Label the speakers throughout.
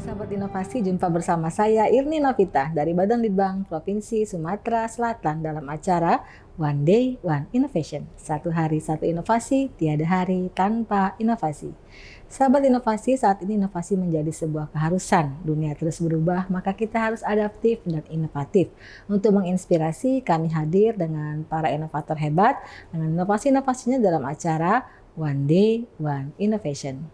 Speaker 1: Sahabat inovasi, jumpa bersama saya Irni Novita dari Badan Litbang Provinsi Sumatera Selatan dalam acara One Day One Innovation. Satu hari satu inovasi, tiada hari tanpa inovasi. Sahabat inovasi, saat ini inovasi menjadi sebuah keharusan. Dunia terus berubah, maka kita harus adaptif dan inovatif. Untuk menginspirasi, kami hadir dengan para inovator hebat dengan inovasi-inovasinya dalam acara One Day One Innovation.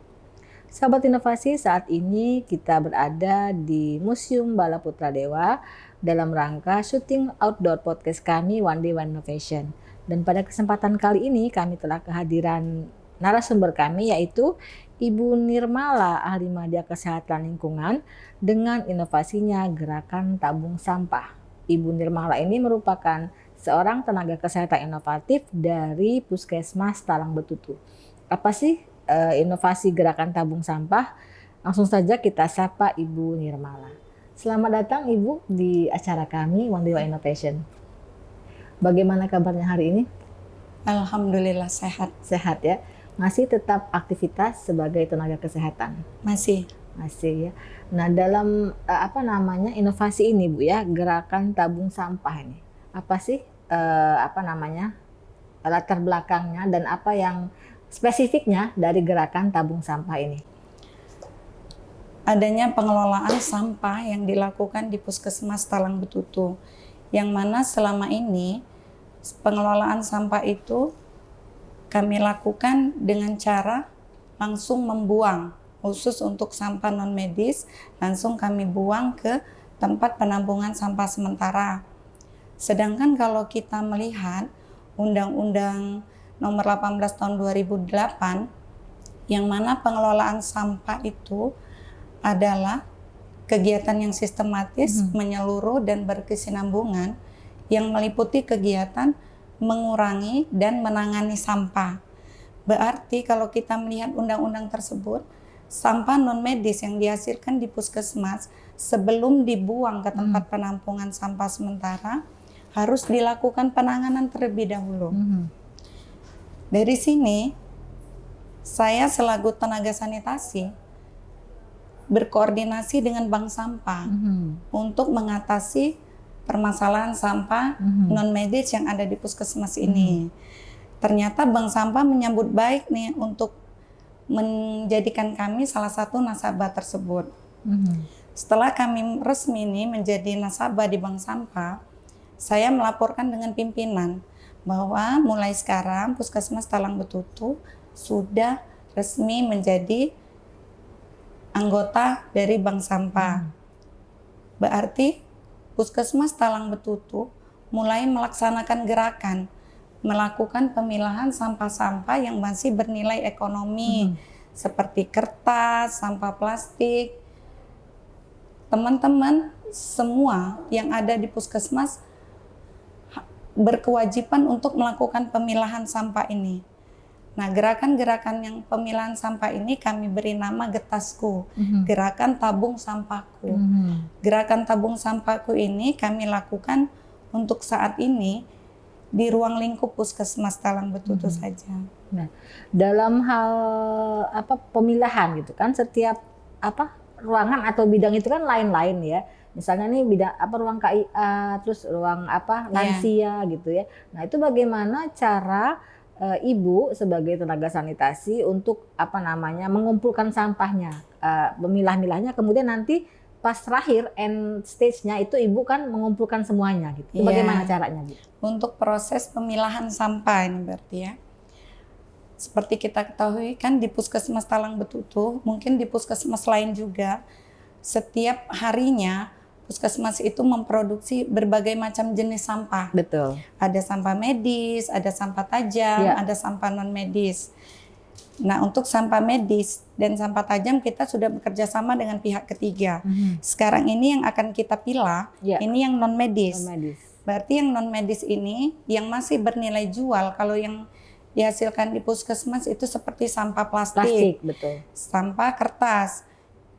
Speaker 1: Sahabat inovasi, saat ini kita berada di Museum Bala Putra Dewa dalam rangka syuting outdoor podcast kami One Day One Innovation. Dan pada kesempatan kali ini kami telah kehadiran narasumber kami yaitu Ibu Nirmala, ahli media kesehatan lingkungan dengan inovasinya gerakan tabung sampah. Ibu Nirmala ini merupakan seorang tenaga kesehatan inovatif dari Puskesmas Talang Betutu. Apa sih inovasi gerakan tabung sampah? Langsung saja kita sapa Ibu Nirmala. Selamat datang Ibu di acara kami One Day One Innovation. Bagaimana kabarnya hari ini?
Speaker 2: Alhamdulillah sehat.
Speaker 1: Sehat ya. Masih tetap aktivitas sebagai tenaga kesehatan?
Speaker 2: Masih
Speaker 1: ya. Nah, dalam inovasi ini Bu ya, gerakan tabung sampah ini. Apa sih latar belakangnya dan apa yang spesifiknya dari gerakan tabung sampah ini?
Speaker 2: adanya pengelolaan sampah yang dilakukan di Puskesmas Talang Betutu, yang mana selama ini pengelolaan sampah itu kami lakukan dengan cara langsung membuang, khusus untuk sampah non medis langsung kami buang ke tempat penampungan sampah sementara. Sedangkan kalau kita melihat Undang-Undang Nomor 18 Tahun 2008 yang mana pengelolaan sampah itu adalah kegiatan yang sistematis, menyeluruh dan berkesinambungan yang meliputi kegiatan mengurangi dan menangani sampah. Berarti kalau kita melihat undang-undang tersebut, sampah non medis yang dihasilkan di puskesmas sebelum dibuang ke tempat penampungan sampah sementara harus dilakukan penanganan terlebih dahulu. Dari sini, saya selaku tenaga sanitasi berkoordinasi dengan bank sampah untuk mengatasi permasalahan sampah non medis yang ada di puskesmas ini. Ternyata bank sampah menyambut baik nih untuk menjadikan kami salah satu nasabah tersebut. Setelah kami resmi nih menjadi nasabah di bank sampah, saya melaporkan dengan pimpinan bahwa mulai sekarang Puskesmas Talang Betutu sudah resmi menjadi anggota dari bank sampah. Berarti Puskesmas Talang Betutu mulai melaksanakan gerakan melakukan pemilahan sampah-sampah yang masih bernilai ekonomi seperti kertas, sampah plastik. Teman-teman semua yang ada di puskesmas berkewajiban untuk melakukan pemilahan sampah ini. Nah, gerakan-gerakan yang pemilahan sampah ini kami beri nama Getasku, gerakan tabung sampahku. Gerakan tabung sampahku ini kami lakukan untuk saat ini di ruang lingkup Puskesmas Talang Betutu saja.
Speaker 1: Nah, dalam hal pemilahan gitu kan, setiap ruangan atau bidang itu kan lain-lain ya. Misalnya nih bidang ruang KIA, terus ruang lansia gitu ya. Nah, itu bagaimana cara Ibu sebagai tenaga sanitasi untuk mengumpulkan sampahnya, memilah-milahnya, kemudian nanti pas terakhir end stage-nya itu Ibu kan mengumpulkan semuanya gitu. Itu bagaimana caranya, Bu?
Speaker 2: Untuk proses pemilahan sampah ini berarti ya. Seperti kita ketahui kan di Puskesmas Talang Betutu, mungkin di puskesmas lain juga, setiap harinya puskesmas itu memproduksi berbagai macam jenis sampah.
Speaker 1: Betul.
Speaker 2: Ada sampah medis, ada sampah tajam, ada sampah non medis. Nah, untuk sampah medis dan sampah tajam kita sudah bekerja sama dengan pihak ketiga. Sekarang ini yang akan kita pilah, ini yang non medis. Berarti yang non medis ini yang masih bernilai jual, kalau yang dihasilkan di puskesmas itu seperti sampah plastik,
Speaker 1: betul.
Speaker 2: Sampah kertas.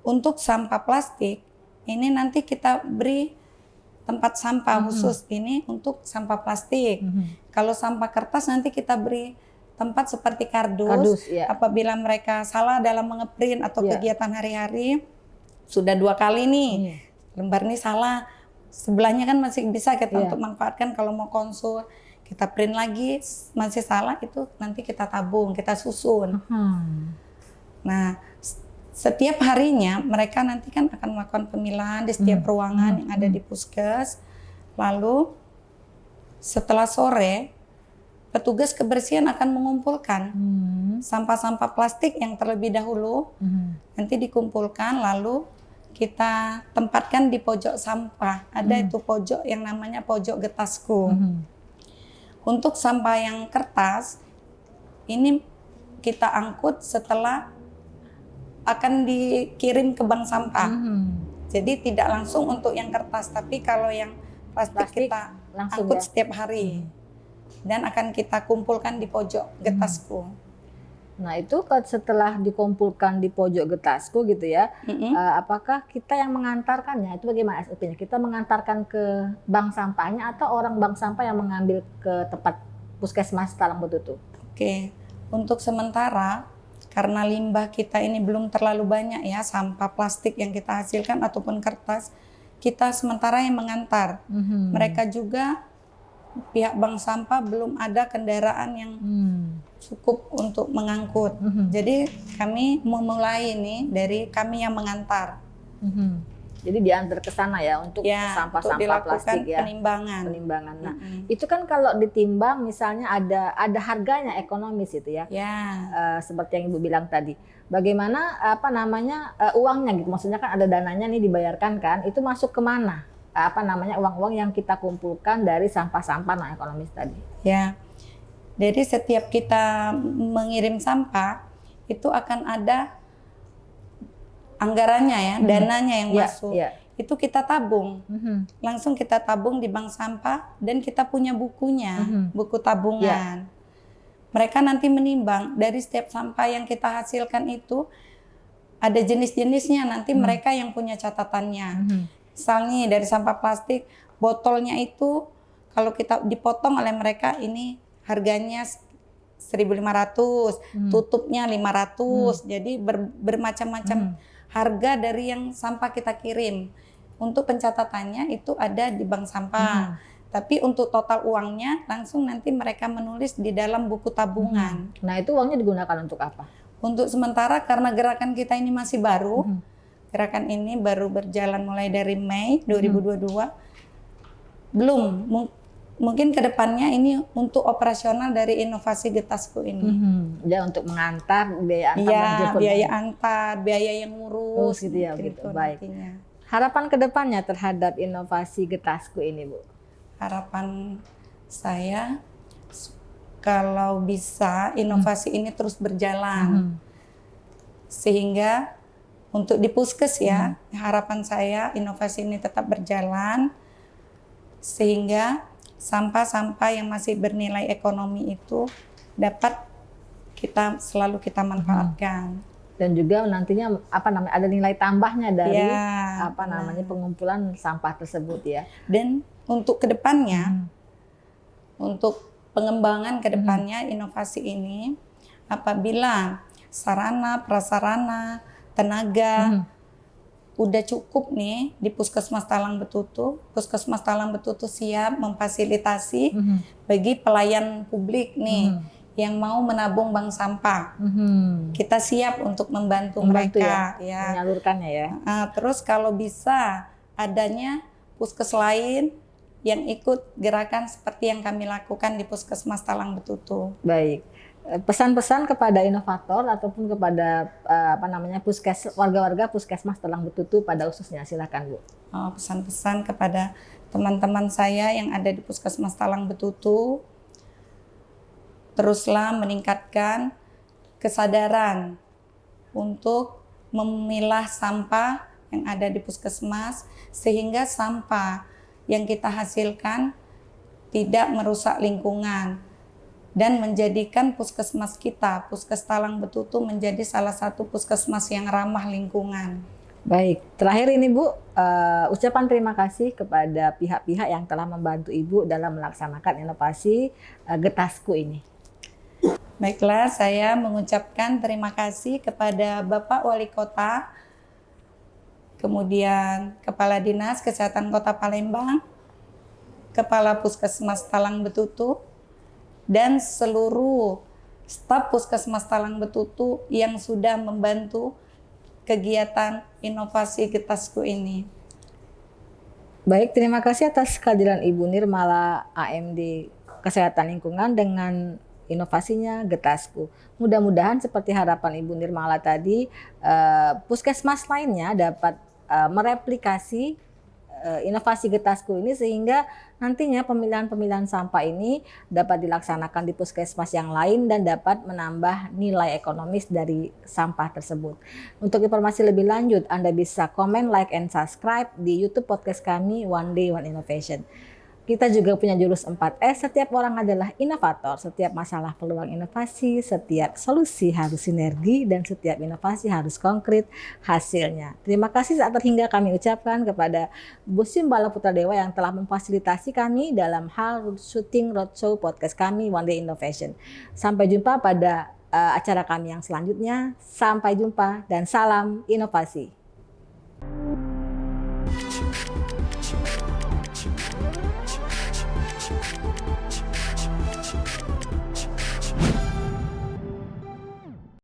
Speaker 2: Untuk sampah plastik ini nanti kita beri tempat sampah khusus ini untuk sampah plastik. Kalau sampah kertas nanti kita beri tempat seperti kardus.
Speaker 1: Kardus, ya.
Speaker 2: Apabila mereka salah dalam mengeprint atau
Speaker 1: Ya.
Speaker 2: kegiatan hari-hari, sudah 2 kali nih lembar ini salah, sebelahnya kan masih bisa kita
Speaker 1: Ya.
Speaker 2: untuk manfaatkan kalau mau konsul. Kita print lagi, masih salah, itu nanti kita tabung, kita susun. Nah, setiap harinya mereka nanti kan akan melakukan pemilahan di setiap ruangan yang ada di puskes. Lalu setelah sore, petugas kebersihan akan mengumpulkan sampah-sampah plastik yang terlebih dahulu, nanti dikumpulkan, lalu kita tempatkan di pojok sampah. Ada itu pojok yang namanya pojok getasku. Untuk sampah yang kertas, ini kita angkut setelah akan dikirim ke bank sampah. Jadi tidak langsung untuk yang kertas, tapi kalau yang plastik kita
Speaker 1: langsung
Speaker 2: angkut
Speaker 1: ya?
Speaker 2: setiap hari. Dan akan kita kumpulkan di pojok getasku.
Speaker 1: Nah itu setelah dikumpulkan di pojok getasku gitu ya, apakah kita yang mengantarkannya? Itu bagaimana SOP-nya? Kita mengantarkan ke bank sampahnya atau orang bank sampah yang mengambil ke tempat puskesmas Talang Betutu?
Speaker 2: Oke, untuk sementara karena limbah kita ini belum terlalu banyak ya, sampah plastik yang kita hasilkan ataupun kertas, kita sementara yang mengantar. Mereka juga pihak bank sampah belum ada kendaraan yang cukup untuk mengangkut. Jadi kami memulai ini dari kami yang mengantar.
Speaker 1: Jadi diantar ke sana ya untuk sampah-sampah plastik ya.
Speaker 2: Penimbangan.
Speaker 1: Nah, itu kan kalau ditimbang misalnya ada harganya ekonomis itu ya. Seperti yang Ibu bilang tadi. Bagaimana uangnya gitu. Maksudnya kan ada dananya nih dibayarkan kan. Itu masuk ke mana? Uang-uang yang kita kumpulkan dari sampah-sampah non ekonomis tadi.
Speaker 2: Ya. Jadi setiap kita mengirim sampah itu akan ada anggarannya ya, dananya yang masuk. Itu kita tabung. Langsung kita tabung di bank sampah dan kita punya bukunya, buku tabungan. Mereka nanti menimbang dari setiap sampah yang kita hasilkan itu ada jenis-jenisnya, nanti mereka yang punya catatannya. Misalnya dari sampah plastik, botolnya itu kalau kita dipotong oleh mereka ini harganya 1.500, tutupnya 500. Jadi bermacam-macam harga dari yang sampah kita kirim. Untuk pencatatannya itu ada di bank sampah. Tapi untuk total uangnya langsung nanti mereka menulis di dalam buku tabungan.
Speaker 1: Nah, itu uangnya digunakan untuk apa?
Speaker 2: Untuk sementara karena gerakan kita ini masih baru. Gerakan ini baru berjalan mulai dari Mei 2022. Belum, mungkin kedepannya ini untuk operasional dari inovasi getasku ini.
Speaker 1: Ya untuk mengantar, biaya antar dan jemput.
Speaker 2: Biaya antar, biaya yang ngurus.
Speaker 1: Gitu ya, gitu. Baik.
Speaker 2: Nantinya.
Speaker 1: Harapan kedepannya terhadap inovasi getasku ini, Bu?
Speaker 2: Harapan saya kalau bisa inovasi ini terus berjalan. Sehingga untuk di puskes ya, harapan saya inovasi ini tetap berjalan sehingga sampah-sampah yang masih bernilai ekonomi itu dapat selalu kita manfaatkan.
Speaker 1: Dan juga nantinya ada nilai tambahnya dari pengumpulan sampah tersebut ya.
Speaker 2: Dan untuk kedepannya, untuk pengembangan kedepannya inovasi ini, apabila sarana, prasarana, tenaga udah cukup nih di Puskesmas Talang Betutu. Puskesmas Talang Betutu siap memfasilitasi bagi pelayan publik nih yang mau menabung bank sampah. Kita siap untuk membantu mereka ya.
Speaker 1: Menyalurkannya ya.
Speaker 2: Terus kalau bisa adanya puskes lain yang ikut gerakan seperti yang kami lakukan di Puskesmas Talang Betutu.
Speaker 1: Baik. Pesan-pesan kepada inovator ataupun kepada warga-warga Puskesmas Talang Betutu pada khususnya, silakan Bu.
Speaker 2: Pesan-pesan kepada teman-teman saya yang ada di Puskesmas Talang Betutu, teruslah meningkatkan kesadaran untuk memilah sampah yang ada di puskesmas sehingga sampah yang kita hasilkan tidak merusak lingkungan dan menjadikan puskesmas kita, Puskes Talang Betutu, menjadi salah satu puskesmas yang ramah lingkungan.
Speaker 1: Baik, terakhir ini Bu, ucapan terima kasih kepada pihak-pihak yang telah membantu Ibu dalam melaksanakan inovasi getasku ini.
Speaker 2: Baiklah, saya mengucapkan terima kasih kepada Bapak Wali Kota, kemudian Kepala Dinas Kesehatan Kota Palembang, Kepala Puskesmas Talang Betutu, dan seluruh staf Puskesmas Talang Betutu yang sudah membantu kegiatan inovasi Getasku ini.
Speaker 1: Baik, terima kasih atas kehadiran Ibu Nirmala AMD Kesehatan Lingkungan dengan inovasinya Getasku. Mudah-mudahan seperti harapan Ibu Nirmala tadi, puskesmas lainnya dapat mereplikasi inovasi Getasku ini sehingga nantinya pemilihan-pemilihan sampah ini dapat dilaksanakan di puskesmas yang lain dan dapat menambah nilai ekonomis dari sampah tersebut. Untuk informasi lebih lanjut, Anda bisa komen, like, and subscribe di YouTube podcast kami One Day One Innovation. Kita juga punya jurus 4S, setiap orang adalah inovator, setiap masalah peluang inovasi, setiap solusi harus sinergi, dan setiap inovasi harus konkret hasilnya. Terima kasih saat terhingga kami ucapkan kepada Bu Simbala Putra Dewa yang telah memfasilitasi kami dalam hal syuting roadshow podcast kami One Day Innovation. Sampai jumpa pada acara kami yang selanjutnya. Sampai jumpa dan salam inovasi.